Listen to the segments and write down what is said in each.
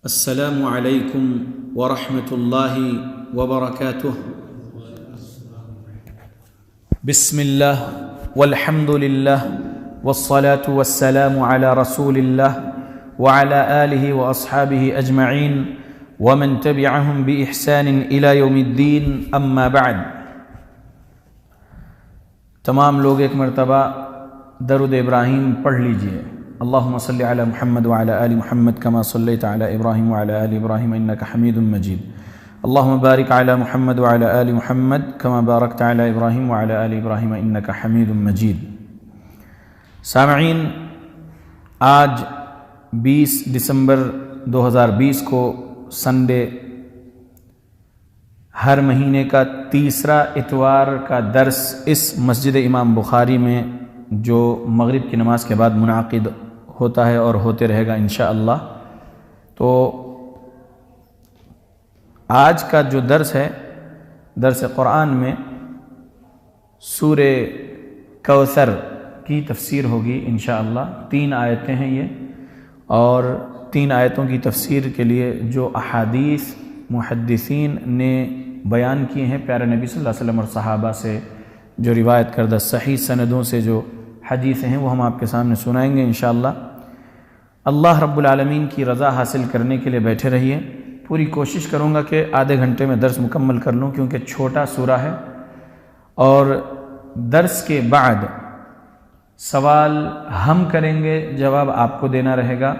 السلام علیکم ورحمۃ اللہ وبرکاتہ۔ بسم اللہ والحمد للہ والصلاة والسلام علی رسول اللہ وعلی آلہ واصحابہ اجمعین ومن تبعہم بإحسان الی یوم الدین، اما بعد۔ تمام لوگ ایک مرتبہ درود ابراہیم پڑھ لیجئے۔ اللہم صلی علی محمد وعلی آل محمد کما صلیت علی ابراہیم وعلی آل ابراہیم انک حمید مجید۔ اللہم بارک علی محمد وعلی آل محمد کما بارکت علی ابراہیم وعلی آل ابراہیم انک حمید مجید۔ سامعین، آج 20 دسمبر 2020 کو سنڈے، ہر مہینے کا تیسرا اتوار کا درس اس مسجد امام بخاری میں جو مغرب کی نماز کے بعد منعقد ہوتا ہے اور ہوتے رہے گا انشاءاللہ۔ تو آج کا جو درس ہے، درس قرآن میں سورہ کوثر کی تفسیر ہوگی انشاءاللہ۔ 3 آیتیں ہیں یہ، اور 3 آیتوں کی تفسیر کے لیے جو احادیث محدثین نے بیان کیے ہیں پیارے نبی صلی اللہ علیہ وسلم اور صحابہ سے، جو روایت کردہ صحیح سندوں سے جو حدیثیں ہیں، وہ ہم آپ کے سامنے سنائیں گے انشاءاللہ۔ اللہ رب العالمین کی رضا حاصل کرنے کے لیے بیٹھے رہیے۔ پوری کوشش کروں گا کہ آدھے گھنٹے میں درس مکمل کر لوں، کیونکہ چھوٹا سورہ ہے، اور درس کے بعد سوال ہم کریں گے، جواب آپ کو دینا رہے گا۔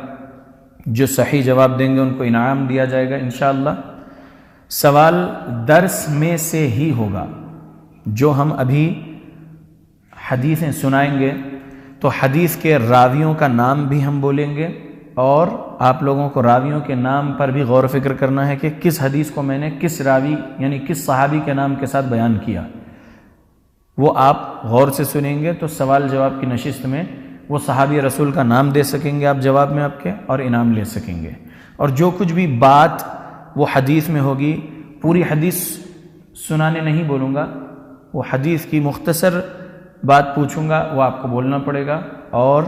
جو صحیح جواب دیں گے ان کو انعام دیا جائے گا انشاءاللہ۔ سوال درس میں سے ہی ہوگا۔ جو ہم ابھی حدیثیں سنائیں گے تو حدیث کے راویوں کا نام بھی ہم بولیں گے، اور آپ لوگوں کو راویوں کے نام پر بھی غور و فکر کرنا ہے کہ کس حدیث کو میں نے کس راوی یعنی کس صحابی کے نام کے ساتھ بیان کیا، وہ آپ غور سے سنیں گے تو سوال جواب کی نشست میں وہ صحابی رسول کا نام دے سکیں گے آپ جواب میں آپ کے، اور انعام لے سکیں گے۔ اور جو کچھ بھی بات وہ حدیث میں ہوگی، پوری حدیث سنانے نہیں بولوں گا، وہ حدیث کی مختصر بات پوچھوں گا، وہ آپ کو بولنا پڑے گا، اور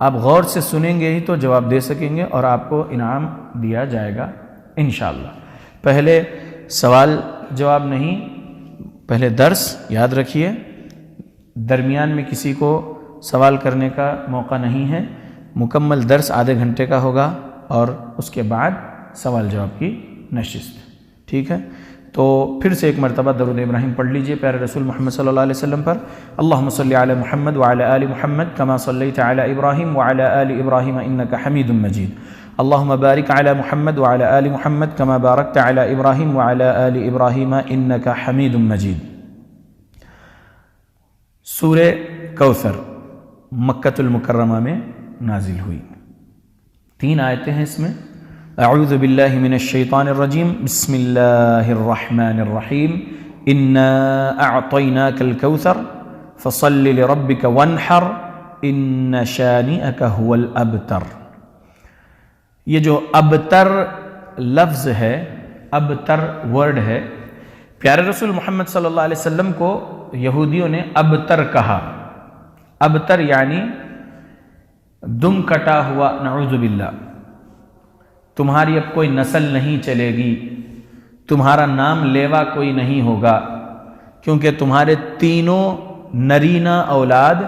آپ غور سے سنیں گے ہی تو جواب دے سکیں گے، اور آپ کو انعام دیا جائے گا انشاءاللہ۔ پہلے سوال جواب نہیں، پہلے درس یاد رکھیے۔ درمیان میں کسی کو سوال کرنے کا موقع نہیں ہے۔ مکمل درس آدھے گھنٹے کا ہوگا، اور اس کے بعد سوال جواب کی نشست، ٹھیک ہے؟ تو پھر سے ایک مرتبہ درود ابراہیم پڑھ لیجئے پیارے رسول محمد صلی اللہ علیہ وسلم پر۔ اللہم صلی علی محمد وعلی آل محمد کما صلیت علی ابراہیم وعلی آل ابراہیم انک حمید مجید۔ اللہم بارک علی محمد وعلی آل محمد کما بارکت علی ابراہیم وعلی آل ابراہیم انک حمید مجید۔ سورہ کوثر مکۃ المکرمہ میں نازل ہوئی، 3 آیتیں ہیں اس میں۔ اعوذ باللہ من الشیطان الرجیم، بسم اللہ الرحمن الرحیم، انا اعطیناک الکوثر فصل لربک وانحر ان شانئک هو الابتر۔ یہ جو ابتر لفظ ہے، ابتر ورڈ ہے، پیارے رسول محمد صلی اللہ علیہ وسلم کو یہودیوں نے ابتر کہا۔ ابتر یعنی دم کٹا ہوا، نعوذ باللہ، تمہاری اب کوئی نسل نہیں چلے گی، تمہارا نام لیوا کوئی نہیں ہوگا، کیونکہ تمہارے تینوں نرینہ اولاد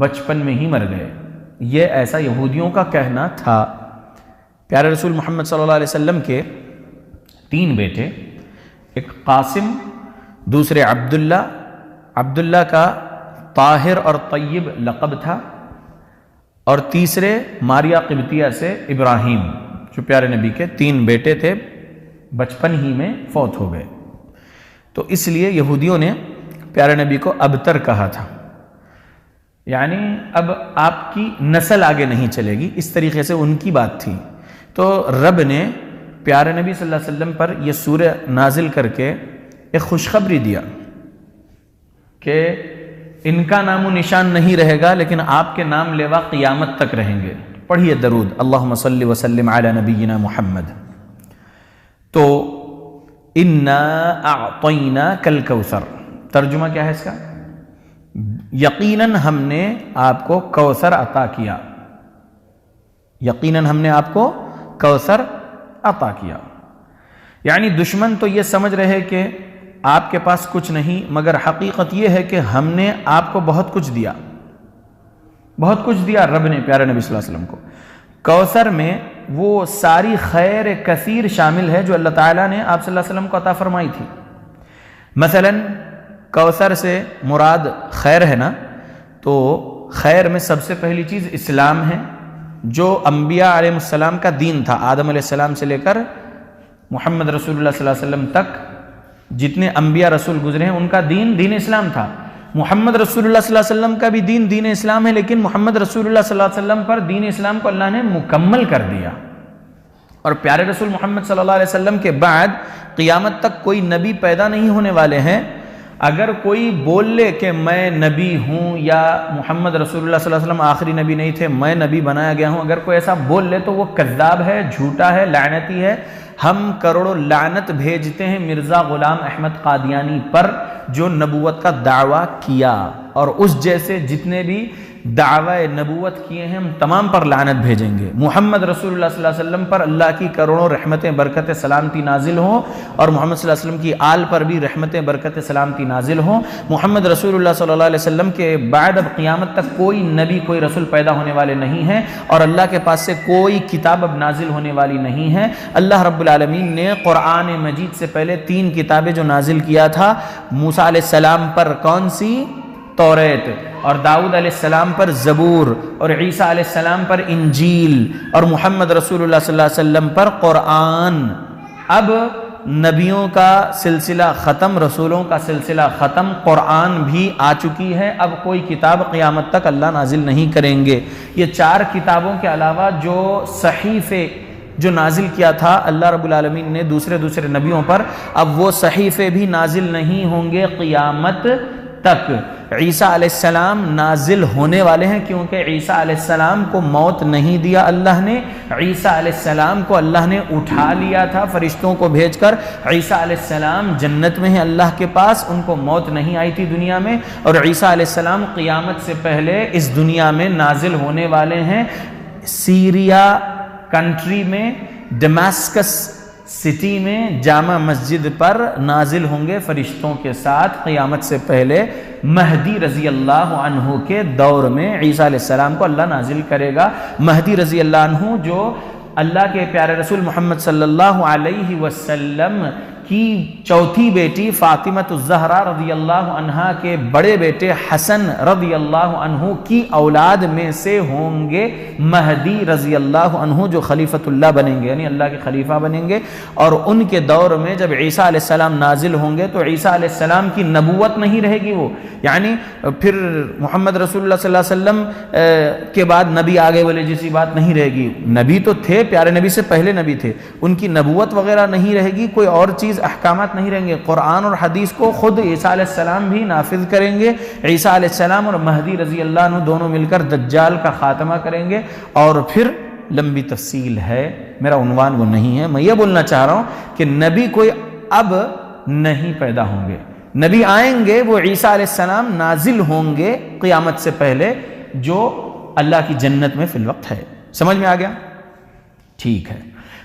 بچپن میں ہی مر گئے۔ یہ ایسا یہودیوں کا کہنا تھا۔ پیارے رسول محمد صلی اللہ علیہ وسلم کے 3 بیٹے، ایک قاسم، دوسرے عبداللہ۔ عبداللہ کا طاہر اور طیب لقب تھا، اور تیسرے ماریہ قبطیہ سے ابراہیم، جو پیارے نبی کے 3 بیٹے تھے، بچپن ہی میں فوت ہو گئے۔ تو اس لیے یہودیوں نے پیارے نبی کو ابتر کہا تھا، یعنی اب آپ کی نسل آگے نہیں چلے گی، اس طریقے سے ان کی بات تھی۔ تو رب نے پیارے نبی صلی اللہ علیہ وسلم پر یہ سورہ نازل کر کے ایک خوشخبری دیا کہ ان کا نام و نشان نہیں رہے گا، لیکن آپ کے نام لیوا قیامت تک رہیں گے۔ پڑھیے درود، اللہم صلی وسلم علی نبینا محمد۔ تو انا اعطیناک الکوثر، ترجمہ کیا ہے اس کا؟ یقیناً ہم نے آپ کو کوثر عطا کیا، یقیناً ہم نے آپ کو کوثر عطا کیا۔ یعنی دشمن تو یہ سمجھ رہے کہ آپ کے پاس کچھ نہیں، مگر حقیقت یہ ہے کہ ہم نے آپ کو بہت کچھ دیا، بہت کچھ دیا رب نے پیارے نبی صلی اللہ علیہ وسلم کو۔ کوثر میں وہ ساری خیر کثیر شامل ہے جو اللہ تعالیٰ نے آپ صلی اللہ علیہ وسلم کو عطا فرمائی تھی۔ مثلا کوثر سے مراد خیر ہے نا، تو خیر میں سب سے پہلی چیز اسلام ہے، جو انبیاء علیہ السلام کا دین تھا۔ آدم علیہ السلام سے لے کر محمد رسول اللہ صلی اللہ علیہ وسلم تک جتنے انبیاء رسول گزرے ہیں ان کا دین اسلام تھا۔ محمد رسول اللہ صلی اللہ علیہ وسلم کا بھی دین اسلام ہے، لیکن محمد رسول اللہ صلی اللہ علیہ وسلم پر دین اسلام کو اللہ نے مکمل کر دیا۔ اور پیارے رسول محمد صلی اللہ علیہ وسلم کے بعد قیامت تک کوئی نبی پیدا نہیں ہونے والے ہیں۔ اگر کوئی بول لے کہ میں نبی ہوں یا محمد رسول اللہ صلی اللہ علیہ وسلم آخری نبی نہیں تھے، میں نبی بنایا گیا ہوں، اگر کوئی ایسا بول لے تو وہ کذاب ہے، جھوٹا ہے، لعنتی ہے۔ ہم کروڑوں لعنت بھیجتے ہیں مرزا غلام احمد قادیانی پر جو نبوت کا دعویٰ کیا، اور اس جیسے جتنے بھی دعوی نبوت کیے ہیں ہم تمام پر لعنت بھیجیں گے۔ محمد رسول اللہ صلی اللہ علیہ وسلم پر اللہ کی کروڑوں رحمتیں برکتیں سلامتی نازل ہوں، اور محمد صلی اللہ علیہ وسلم کی آل پر بھی رحمتیں برکتیں سلامتی نازل ہوں۔ محمد رسول اللہ صلی اللہ علیہ وسلم کے بعد اب قیامت تک کوئی نبی کوئی رسول پیدا ہونے والے نہیں ہیں، اور اللہ کے پاس سے کوئی کتاب اب نازل ہونے والی نہیں ہے۔ اللہ رب العالمین نے قرآن مجید سے پہلے 3 کتابیں جو نازل کیا تھا، موسیٰ علیہ السلام پر کون سی؟ توریت، اور داؤد علیہ السلام پر زبور، اور عیسیٰ علیہ السلام پر انجیل، اور محمد رسول اللہ صلی اللہ علیہ وسلم پر قرآن۔ اب نبیوں کا سلسلہ ختم، رسولوں کا سلسلہ ختم، قرآن بھی آ چکی ہے۔ اب کوئی کتاب قیامت تک اللہ نازل نہیں کریں گے۔ یہ 4 کتابوں کے علاوہ جو صحیفے جو نازل کیا تھا اللہ رب العالمین نے دوسرے نبیوں پر، اب وہ صحیفے بھی نازل نہیں ہوں گے قیامت تک۔ عیسیٰ علیہ السلام نازل ہونے والے ہیں، کیونکہ عیسیٰ علیہ السلام کو موت نہیں دیا اللہ نے، عیسیٰ علیہ السلام کو اللہ نے اٹھا لیا تھا فرشتوں کو بھیج کر۔ عیسیٰ علیہ السلام جنت میں ہیں اللہ کے پاس، ان کو موت نہیں آئی تھی دنیا میں، اور عیسیٰ علیہ السلام قیامت سے پہلے اس دنیا میں نازل ہونے والے ہیں۔ سیریا کنٹری میں ڈماسکس سٹی میں جامع مسجد پر نازل ہوں گے فرشتوں کے ساتھ قیامت سے پہلے۔ مہدی رضی اللہ عنہ کے دور میں عیسیٰ علیہ السلام کو اللہ نازل کرے گا۔ مہدی رضی اللہ عنہ جو اللہ کے پیارے رسول محمد صلی اللہ علیہ وسلم کی چوتھی بیٹی فاطمۃ الزہرا رضی اللہ عنہا کے بڑے بیٹے حسن رضی اللہ عنہ کی اولاد میں سے ہوں گے مہدی رضی اللہ عنہ، جو خلیفۃ اللہ بنیں گے، یعنی اللہ کے خلیفہ بنیں گے۔ اور ان کے دور میں جب عیسیٰ علیہ السلام نازل ہوں گے تو عیسیٰ علیہ السلام کی نبوت نہیں رہے گی، وہ یعنی پھر محمد رسول اللہ صلی اللہ علیہ وسلم کے بعد نبی آگے والے جیسی بات نہیں رہے گی۔ نبی تو تھے، پیارے نبی سے پہلے نبی تھے، ان کی نبوت وغیرہ نہیں رہے گی، کوئی اور چیز احکامات نہیں رہیں گے۔ قرآن اور حدیث کو خود عیسیٰ علیہ السلام بھی نافذ کریں گے۔ عیسیٰ علیہ السلام اور مہدی رضی اللہ عنہ دونوں مل کر دجال کا خاتمہ کریں گے، اور پھر لمبی تفصیل ہے، میرا عنوان وہ نہیں ہے۔ میں یہ بولنا چاہ رہا ہوں کہ نبی کوئی اب نہیں پیدا ہوں گے، نبی آئیں گے، وہ عیسیٰ علیہ السلام نازل ہوں گے قیامت سے پہلے، جو اللہ کی جنت میں فی الوقت ہے۔ سمجھ میں آ گیا؟ ٹھیک ہے۔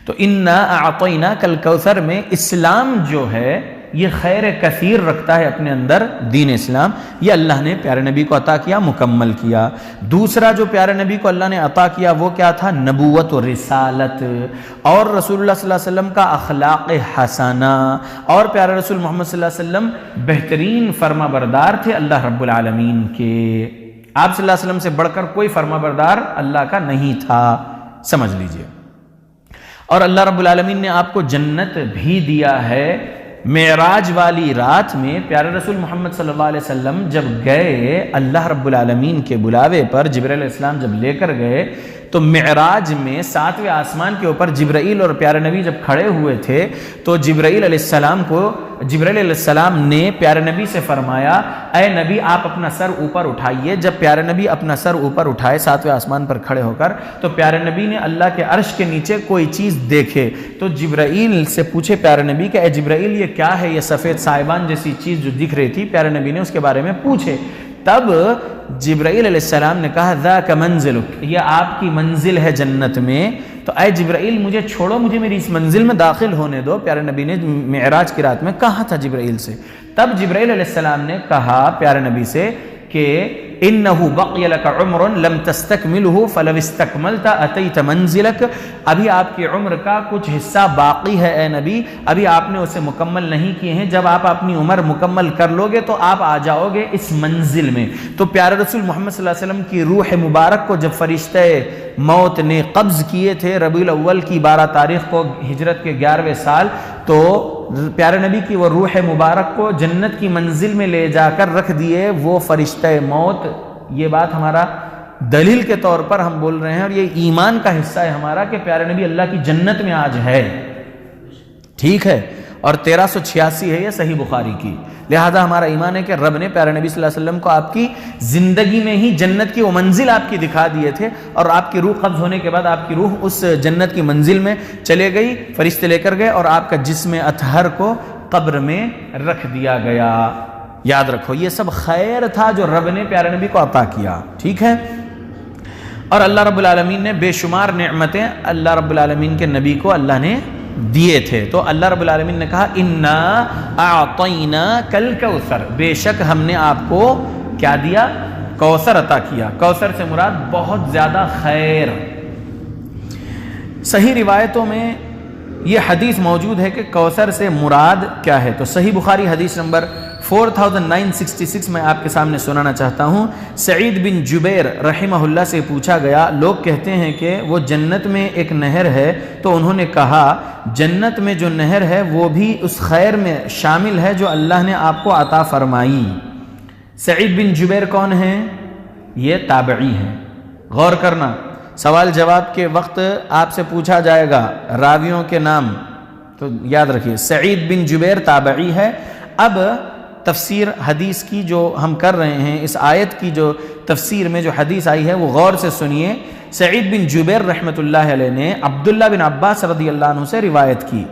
تو انا اعطیناک الکوثر میں اسلام جو ہے یہ خیر کثیر رکھتا ہے اپنے اندر، دین اسلام یہ اللہ نے پیارے نبی کو عطا کیا، مکمل کیا۔ دوسرا جو پیارے نبی کو اللہ نے عطا کیا وہ کیا تھا؟ نبوت و رسالت، اور رسول اللہ صلی اللہ علیہ وسلم کا اخلاق حسنہ، اور پیارے رسول محمد صلی اللہ علیہ وسلم بہترین فرما بردار تھے اللہ رب العالمین کے۔ آپ صلی اللہ علیہ وسلم سے بڑھ کر کوئی فرما بردار اللہ کا نہیں تھا، سمجھ لیجئے۔ اور اللہ رب العالمین نے آپ کو جنت بھی دیا ہے۔ معراج والی رات میں پیارے رسول محمد صلی اللہ علیہ وسلم جب گئے اللہ رب العالمین کے بلاوے پر، جبرائیل علیہ السلام جب لے کر گئے تو معراج میں 7ویں آسمان کے اوپر جبرائیل اور پیارے نبی جب کھڑے ہوئے تھے تو جبرائیل علیہ السلام نے پیارے نبی سے فرمایا، اے نبی آپ اپنا سر اوپر اٹھائیے۔ جب پیارے نبی اپنا سر اوپر اٹھائے 7ویں آسمان پر کھڑے ہو کر، تو پیارے نبی نے اللہ کے عرش کے نیچے کوئی چیز دیکھے، تو جبرائیل سے پوچھے پیارے نبی کہ اے جبرائیل یہ کیا ہے، یہ سفید سائبان جیسی چیز جو دکھ رہی تھی، پیارے نبی نے اس کے بارے میں پوچھے۔ تب جبرائیل علیہ السلام نے کہا ذاک منزلک، یہ آپ کی منزل ہے جنت میں، تو اے جبرائیل مجھے چھوڑو، مجھے میری اس منزل میں داخل ہونے دو۔ پیارے نبی نے معراج کی رات میں کہا تھا جبرائیل سے، تب جبرائیل علیہ السلام نے کہا پیارے نبی سے کہ اِنَّهُ بَقِيَ لَكَ عُمْرٌ لَمْ تَسْتَكْمِلْهُ فَلَوْ اسْتَكْمَلْتَ أَتَيْتَ مَنْزِلَكَ، ابھی آپ کی عمر کا کچھ حصہ باقی ہے اے نبی، ابھی آپ نے اسے مکمل نہیں کیے ہیں، جب آپ اپنی عمر مکمل کر لو گے تو آپ آ جاؤ گے اس منزل میں۔ تو پیارے رسول محمد صلی اللہ علیہ وسلم کی روح مبارک کو جب فرشتہ موت نے قبض کیے تھے ربیع الاول کی 12 تاریخ کو ہجرت کے 11ویں سال، تو پیارے نبی کی وہ روح مبارک کو جنت کی منزل میں لے جا کر رکھ دیے وہ فرشتہ موت۔ یہ بات ہمارا دلیل کے طور پر ہم بول رہے ہیں، اور یہ ایمان کا حصہ ہے ہمارا کہ پیارے نبی اللہ کی جنت میں آج ہے، ٹھیک ہے، اور 1386 ہے یہ صحیح بخاری کی۔ لہذا ہمارا ایمان ہے کہ رب نے پیارے نبی صلی اللہ علیہ وسلم کو آپ کی زندگی میں ہی جنت کی وہ منزل آپ کی دکھا دیے تھے، اور آپ کی روح قبض ہونے کے بعد آپ کی روح اس جنت کی منزل میں چلے گئی، فرشتے لے کر گئے، اور آپ کا جسم اطہر کو قبر میں رکھ دیا گیا۔ یاد رکھو یہ سب خیر تھا جو رب نے پیارے نبی کو عطا کیا، ٹھیک ہے۔ اور اللہ رب العالمین نے بے شمار نعمتیں اللہ رب العالمین کے نبی کو اللہ نے دیے تھے۔ تو اللہ رب العالمین نے کہا اِنَّا أَعْطَيْنَاكَ الْكَوْثَرَ، بے شک ہم نے آپ کو کیا دیا؟ کوثر عطا کیا۔ کوثر سے مراد بہت زیادہ خیر۔ صحیح روایتوں میں یہ حدیث موجود ہے کہ کوثر سے مراد کیا ہے، تو صحیح بخاری حدیث نمبر 4966 میں آپ کے سامنے سنانا چاہتا ہوں۔ سعید بن جبیر رحمہ اللہ سے پوچھا گیا، لوگ کہتے ہیں کہ وہ جنت میں ایک نہر ہے، تو انہوں نے کہا جنت میں جو نہر ہے وہ بھی اس خیر میں شامل ہے جو اللہ نے آپ کو عطا فرمائی۔ سعید بن جبیر کون ہیں؟ یہ تابعی ہیں۔ غور کرنا، سوال جواب کے وقت آپ سے پوچھا جائے گا راویوں کے نام، تو یاد رکھیے سعید بن جبیر تابعی ہے۔ اب تفسیر حدیث کی جو ہم کر رہے ہیں، اس آیت کی جو تفسیر میں جو حدیث آئی ہے وہ غور سے سنیے۔ سعید بن جبیر رحمۃ اللہ علیہ نے عبداللہ بن عباس رضی اللہ عنہ سے روایت کی،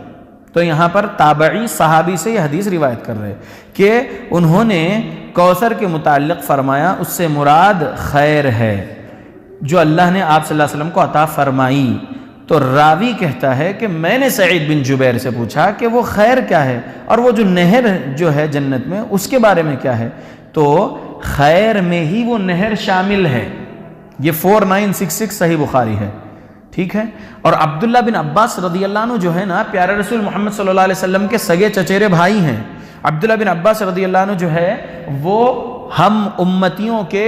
تو یہاں پر تابعی صحابی سے یہ حدیث روایت کر رہے کہ انہوں نے کوثر کے متعلق فرمایا اس سے مراد خیر ہے جو اللہ نے آپ صلی اللہ علیہ وسلم کو عطا فرمائی۔ تو راوی کہتا ہے کہ میں نے سعید بن جبیر سے پوچھا کہ وہ خیر کیا ہے، اور وہ جو نہر جو ہے جنت میں اس کے بارے میں کیا ہے، تو خیر میں ہی وہ نہر شامل ہے۔ یہ 4966 صحیح بخاری ہے، ٹھیک ہے۔ اور عبداللہ بن عباس رضی اللہ عنہ جو ہے نا، پیارے رسول محمد صلی اللہ علیہ وسلم کے سگے چچیرے بھائی ہیں۔ عبداللہ بن عباس رضی اللہ عنہ جو ہے وہ ہم امتیوں کے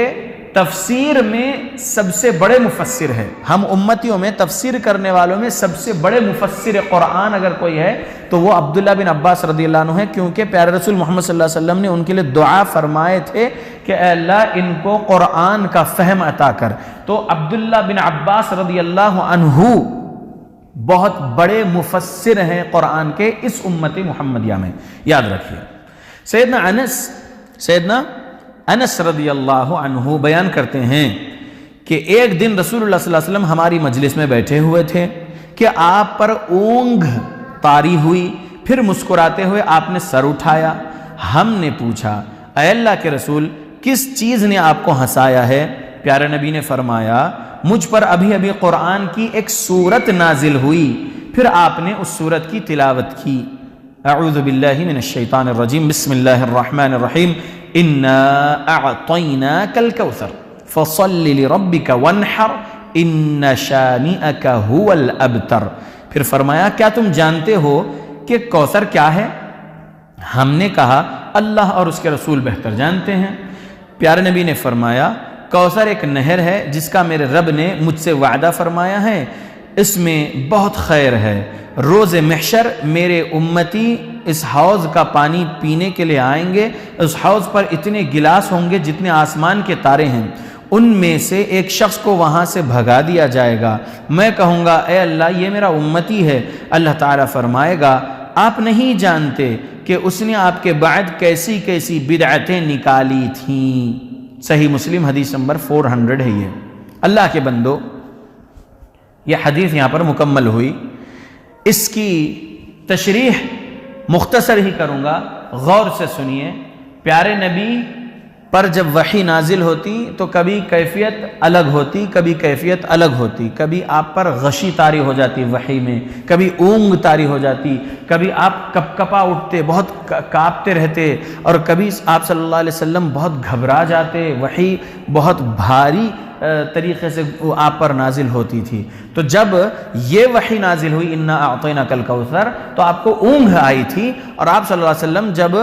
تفسیر میں سب سے بڑے مفسر ہے۔ ہم امتیوں میں تفسیر کرنے والوں میں سب سے بڑے مفسر قرآن اگر کوئی ہے تو وہ عبداللہ بن عباس رضی اللہ عنہ ہے، کیونکہ پیارے رسول محمد صلی اللہ علیہ وسلم نے ان کے لیے دعا فرمائے تھے کہ اے اللہ ان کو قرآن کا فہم عطا کر۔ تو عبداللہ بن عباس رضی اللہ عنہ بہت بڑے مفسر ہیں قرآن کے اس امت محمدیہ میں، یاد رکھیے۔ سیدنا انس رضی اللہ عنہ بیان کرتے ہیں کہ ایک دن رسول اللہ صلی اللہ علیہ وسلم ہماری مجلس میں بیٹھے ہوئے تھے کہ آپ پر اونگ طاری ہوئی، پھر مسکراتے ہوئے آپ نے سر اٹھایا۔ ہم نے پوچھا اے اللہ کے رسول کس چیز نے آپ کو ہنسایا ہے؟ پیارے نبی نے فرمایا مجھ پر ابھی ابھی قرآن کی ایک سورت نازل ہوئی، پھر آپ نے اس سورت کی تلاوت کی۔ اعوذ باللہ من الشیطان الرجیم، بسم اللہ الرحمن الرحیم، اِنَّا أَعْطَيْنَاكَ الْكَوْثَرَ فَصَلِّ لِرَبِّكَ وَانْحَرْ إِنَّ شَانِئَكَ هُوَ الْأَبْتَرُ۔ پھر فرمایا کیا تم جانتے ہو کہ کوثر کیا ہے؟ ہم نے کہا اللہ اور اس کے رسول بہتر جانتے ہیں۔ پیارے نبی نے فرمایا کوثر ایک نہر ہے جس کا میرے رب نے مجھ سے وعدہ فرمایا ہے، اس میں بہت خیر ہے۔ روز محشر میرے امتی اس حوض کا پانی پینے کے لیے آئیں گے، اس حوض پر اتنے گلاس ہوں گے جتنے آسمان کے تارے ہیں، ان میں سے ایک شخص کو وہاں سے بھگا دیا جائے گا۔ میں کہوں گا اے اللہ یہ میرا امتی ہے، اللہ تعالیٰ فرمائے گا آپ نہیں جانتے کہ اس نے آپ کے بعد کیسی کیسی بدعتیں نکالی تھیں۔ صحیح مسلم حدیث نمبر 400 ہے یہ۔ اللہ کے بندو یہ حدیث یہاں پر مکمل ہوئی، اس کی تشریح مختصر ہی کروں گا، غور سے سنیے۔ پیارے نبی پر جب وحی نازل ہوتی تو کبھی کیفیت الگ ہوتی، کبھی کیفیت الگ ہوتی، کبھی آپ پر غشی طاری ہو جاتی وحی میں، کبھی اونگ طاری ہو جاتی، کبھی آپ کپ کپا اٹھتے، بہت کانپتے رہتے، اور کبھی آپ صلی اللہ علیہ وسلم بہت گھبرا جاتے، وحی بہت بھاری طریقے سے آپ پر نازل ہوتی تھی۔ تو جب یہ وحی نازل ہوئی انا اعطیناک الکوثر، تو آپ کو اونگ آئی تھی، اور آپ صلی اللہ علیہ وسلم جب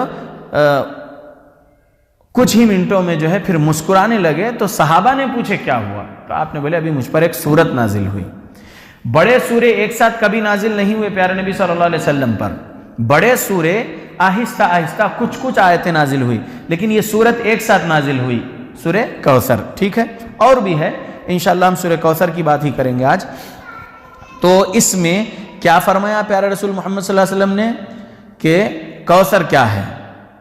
کچھ ہی منٹوں میں جو ہے پھر مسکرانے لگے، تو صحابہ نے پوچھے کیا ہوا؟ تو آپ نے بولے ابھی مجھ پر ایک سورت نازل ہوئی۔ بڑے سورے ایک ساتھ کبھی نازل نہیں ہوئے پیارے نبی صلی اللہ علیہ وسلم پر، بڑے سورے آہستہ آہستہ کچھ آیتیں نازل ہوئی، لیکن یہ سورت ایک ساتھ نازل ہوئی، سورہ کوثر، ٹھیک ہے؟ اور بھی ہے، انشاءاللہ ہم سورہ کوثر کی بات ہی کریں گے آج۔ تو اس میں کیا فرمایا پیارے رسول محمد صلی اللہ علیہ وسلم نے کہ کوثر کیا ہے؟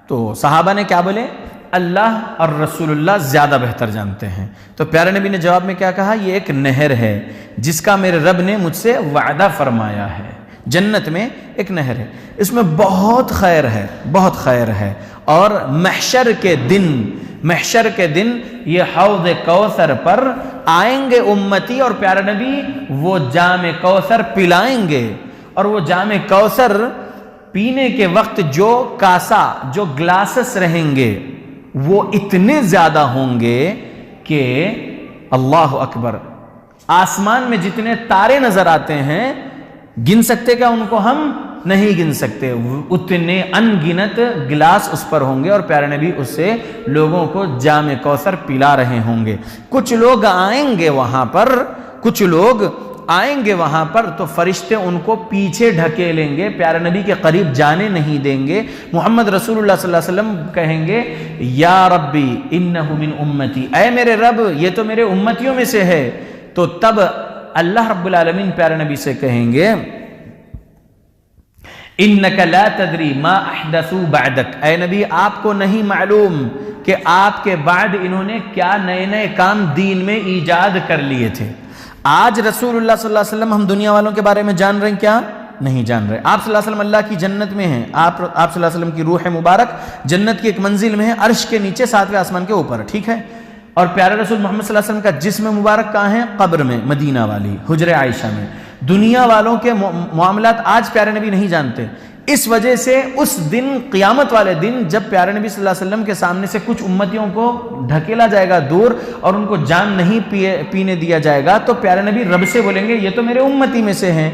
تو صحابہ نے کیا بولے؟ اللہ اور رسول اللہ زیادہ بہتر جانتے ہیں۔ تو پیارے نبی نے جواب میں کیا کہا؟ یہ ایک نہر ہے جس کا میرے رب نے مجھ سے وعدہ فرمایا ہے، جنت میں ایک نہر ہے، اس میں بہت خیر ہے، بہت خیر ہے، اور محشر کے دن یہ حوض کوثر پر آئیں گے امتی، اور پیارے نبی وہ جام کوثر پلائیں گے، اور وہ جام کوثر پینے کے وقت جو کاسا، جو گلاسز رہیں گے، وہ اتنے زیادہ ہوں گے کہ اللہ اکبر، آسمان میں جتنے تارے نظر آتے ہیں، گن سکتے کیا ان کو؟ ہم نہیں گن سکتے، اتنے ان گنت گلاس اس پر ہوں گے، اور پیارے نبی اس سے لوگوں کو جام کوثر پلا رہے ہوں گے۔ کچھ لوگ آئیں گے وہاں پر تو فرشتے ان کو پیچھے ڈھکیلیں گے، پیارے نبی کے قریب جانے نہیں دیں گے۔ محمد رسول اللہ صلی اللہ علیہ وسلم کہیں گے یا ربی انہ من امتی، اے میرے رب یہ تو میرے امتیوں میں سے ہے۔ تو تب اللہ رب العالمین پیارے نبی سے کہیں گے انک لا تدری ما احدثوا بعدک، اے نبی آپ کو نہیں معلوم کہ آپ کے بعد انہوں نے کیا نئے نئے کام دین میں ایجاد کر لیے تھے۔ آج رسول اللہ صلی اللہ علیہ وسلم ہم دنیا والوں کے بارے میں جان رہے ہیں کیا؟ نہیں جان رہے۔ آپ صلی اللہ علیہ وسلم اللہ کی جنت میں ہیں، آپ صلی اللہ علیہ وسلم کی روح مبارک جنت کی ایک منزل میں ہے، عرش کے نیچے 7ویں آسمان کے اوپر، ٹھیک ہے؟ اور پیارے رسول محمد صلی اللہ علیہ وسلم کا جسم مبارک کہاں ہے؟ قبر میں، مدینہ والی حجر عائشہ میں۔ دنیا والوں کے معاملات آج پیارے نبی نہیں جانتے، اس وجہ سے اس دن، قیامت والے دن، جب پیارے نبی صلی اللہ علیہ وسلم کے سامنے سے کچھ امتیوں کو ڈھکیلا جائے گا دور اور ان کو جام نہیں پینے دیا جائے گا، تو پیارے نبی رب سے بولیں گے یہ تو میرے امتی میں سے ہیں۔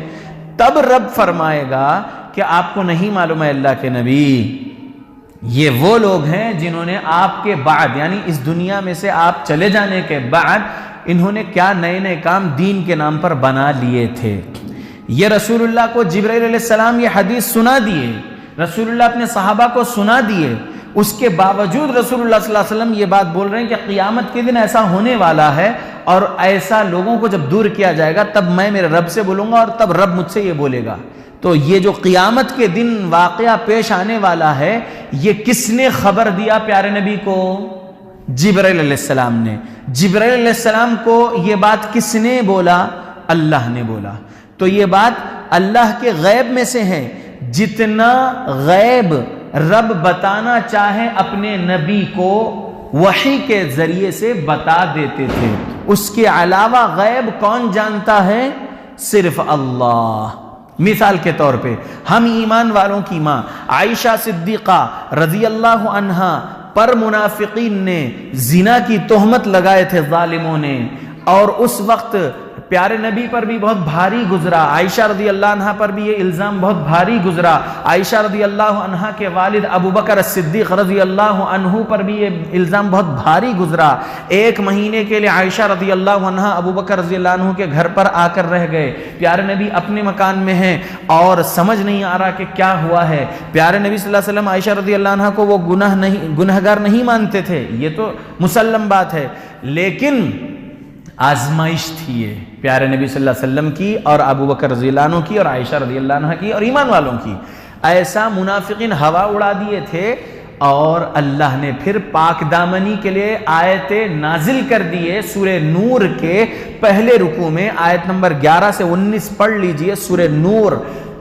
تب رب فرمائے گا کہ آپ کو نہیں معلوم ہے اللہ کے نبی، یہ وہ لوگ ہیں جنہوں نے آپ کے بعد، یعنی اس دنیا میں سے آپ چلے جانے کے بعد، انہوں نے کیا نئے نئے کام دین کے نام پر بنا لیے تھے۔ یہ رسول اللہ کو جبرائیل علیہ السلام یہ حدیث سنا دیے، رسول اللہ اپنے صحابہ کو سنا دیے، اس کے باوجود رسول اللہ صلی اللہ علیہ وسلم یہ بات بول رہے ہیں کہ قیامت کے دن ایسا ہونے والا ہے، اور ایسا لوگوں کو جب دور کیا جائے گا تب میں میرے رب سے بولوں گا، اور تب رب مجھ سے یہ بولے گا۔ تو یہ جو قیامت کے دن واقعہ پیش آنے والا ہے، یہ کس نے خبر دیا پیارے نبی کو؟ جبرائیل علیہ السلام نے۔ جبرائیل علیہ السلام کو یہ بات کس نے بولا؟ اللہ نے بولا۔ تو یہ بات اللہ کے غیب میں سے ہے، جتنا غیب رب بتانا چاہے اپنے نبی کو وحی کے ذریعے سے بتا دیتے تھے، اس کے علاوہ غیب کون جانتا ہے؟ صرف اللہ۔ مثال کے طور پہ ہم ایمان والوں کی ماں عائشہ صدیقہ رضی اللہ عنہا پر منافقین نے زنا کی تہمت لگائے تھے ظالموں نے، اور اس وقت پیارے نبی پر بھی بہت بھاری گزرا، عائشہ رضی اللہ عنہ پر بھی یہ الزام بہت بھاری گزرا، عائشہ رضی اللہ عنہ کے والد ابو بکر الصدیق رضی اللہ عنہ پر بھی یہ الزام بہت بھاری گزرا۔ 1 مہینے کے لیے عائشہ رضی اللہ عنہ ابو بکر رضی اللہ عنہ کے گھر پر آ کر رہ گئے، پیارے نبی اپنے مکان میں ہیں اور سمجھ نہیں آ رہا کہ کیا ہوا ہے۔ پیارے نبی صلی اللہ علیہ وسلم عائشہ رضی اللہ عنہ کو وہ گنہگار نہیں مانتے تھے، یہ تو مسلم بات ہے، لیکن آزمائش تھی یہ پیارے نبی صلی اللہ علیہ وسلم کی اور ابو بکر رضی اللہ عنہ کی اور عائشہ رضی اللہ عنہ کی اور ایمان والوں کی۔ ایسا منافقین ہوا اڑا دیے تھے، اور اللہ نے پھر پاک دامنی کے لیے آیتیں نازل کر دیے۔ سورہ نور کے پہلے رکوع میں آیت نمبر 11 سے 19 پڑھ لیجئے، سورہ نور،